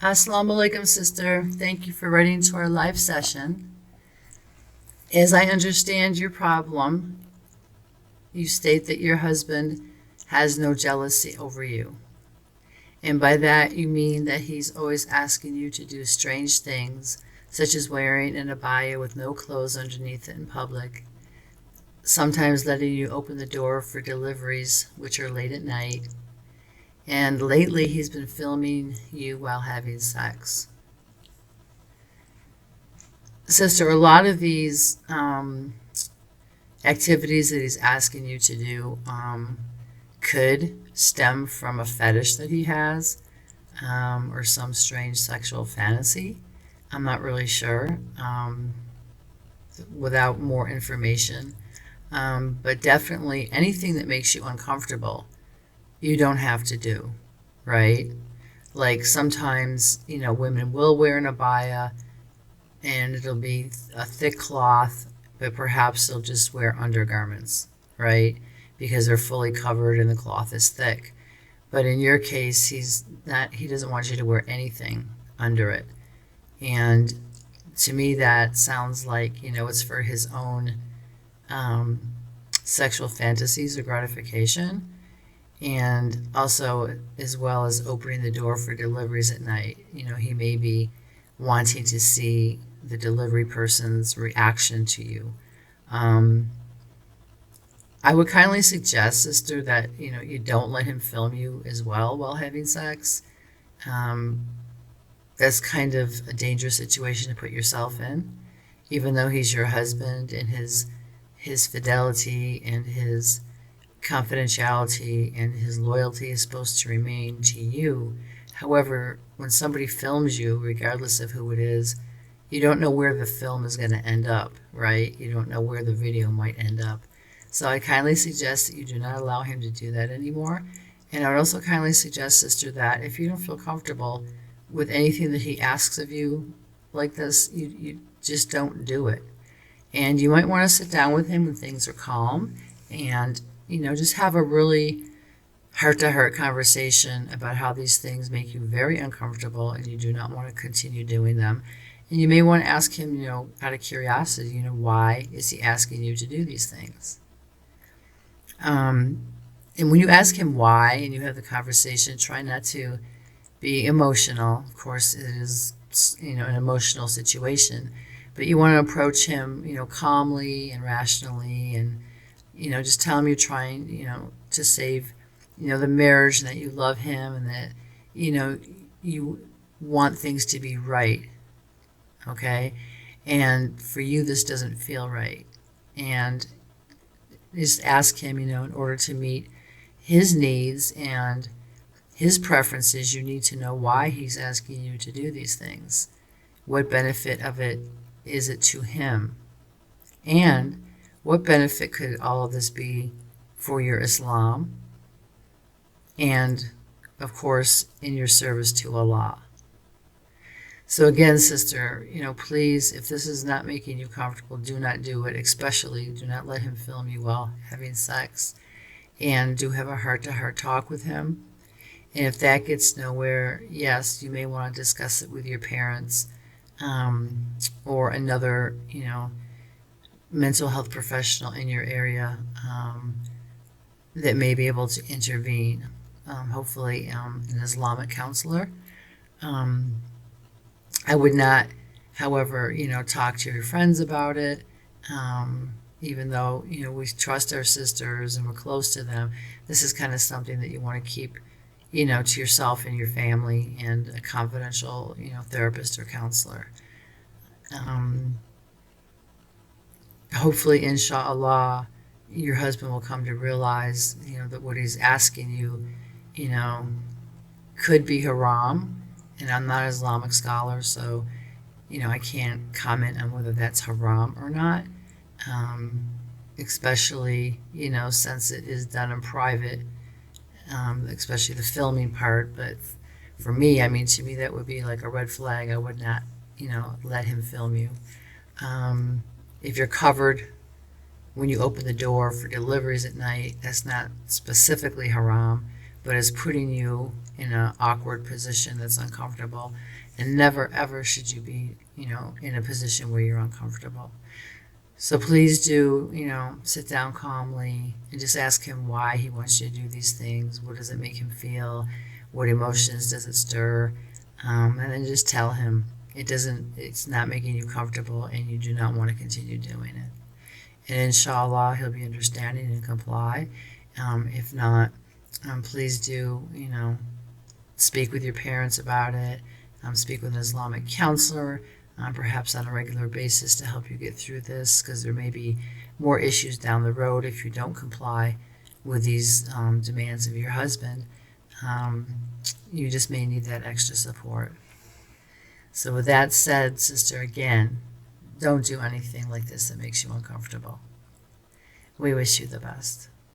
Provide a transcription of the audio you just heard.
Assalamu alaikum, sister. Thank you for writing to our live session. As I understand your problem, you state that your husband has no jealousy over you. And by that, you mean that he's always asking you to do strange things, such as wearing an abaya with no clothes underneath it in public, sometimes letting you open the door for deliveries, which are late at night. And lately, he's been filming you while having sex. Sister, a lot of these activities that he's asking you to do could stem from a fetish that he has or some strange sexual fantasy. I'm not really sure without more information. But definitely anything that makes you uncomfortable, you don't have to do, right? Like sometimes, women will wear an abaya and it'll be a thick cloth, but perhaps they'll just wear undergarments, right? Because they're fully covered and the cloth is thick. But in your case, he doesn't want you to wear anything under it. And to me, that sounds like, it's for his own sexual fantasies or gratification. And also, as well as opening the door for deliveries at night. He may be wanting to see the delivery person's reaction to you. I would kindly suggest, sister, that you don't let him film you as well while having sex. That's kind of a dangerous situation to put yourself in, even though he's your husband and his fidelity and his confidentiality and his loyalty is supposed to remain to you. However, when somebody films you, regardless of who it is, you don't know where the film is going to end up, right? You don't know where the video might end up. So I kindly suggest that you do not allow him to do that anymore. And I would also kindly suggest, sister, that if you don't feel comfortable with anything that he asks of you like this, you just don't do it. And you might want to sit down with him when things are calm and just have a really heart-to-heart conversation about how these things make you very uncomfortable and you do not want to continue doing them. And you may want to ask him, out of curiosity, why is he asking you to do these things? And when you ask him why and you have the conversation, try not to be emotional. Of course, it is, an emotional situation. But you want to approach him, calmly and rationally and just tell him you're trying, to save, the marriage and that you love him and that, you want things to be right, okay? And for you, this doesn't feel right. And just ask him, in order to meet his needs and his preferences, you need to know why he's asking you to do these things. What benefit of it is it to him? And what benefit could all of this be for your Islam and, of course, in your service to Allah? So again, sister, please, if this is not making you comfortable, do not do it. Especially, do not let him film you while having sex. And do have a heart-to-heart talk with him. And if that gets nowhere, yes, you may want to discuss it with your parents or another, mental health professional in your area that may be able to intervene. Hopefully, an Islamic counselor. I would not, however, talk to your friends about it, even though, we trust our sisters and we're close to them. This is kind of something that you want to keep, to yourself and your family and a confidential, therapist or counselor. Hopefully, inshallah, your husband will come to realize, that what he's asking you, could be haram. And I'm not an Islamic scholar, so, I can't comment on whether that's haram or not, especially, since it is done in private, especially the filming part. But for me, to me, that would be like a red flag. I would not, let him film you. If you're covered when you open the door for deliveries at night, that's not specifically haram, but it's putting you in an awkward position that's uncomfortable. And never, ever should you be, in a position where you're uncomfortable. So please do, sit down calmly and just ask him why he wants you to do these things. What does it make him feel? What emotions does it stir? And then just tell him it's not making you comfortable and you do not want to continue doing it. And inshallah, he'll be understanding and comply. If not, please do, speak with your parents about it. Speak with an Islamic counselor, perhaps on a regular basis to help you get through this, because there may be more issues down the road if you don't comply with these demands of your husband. You just may need that extra support. So with that said, sister, again, don't do anything like this that makes you uncomfortable. We wish you the best.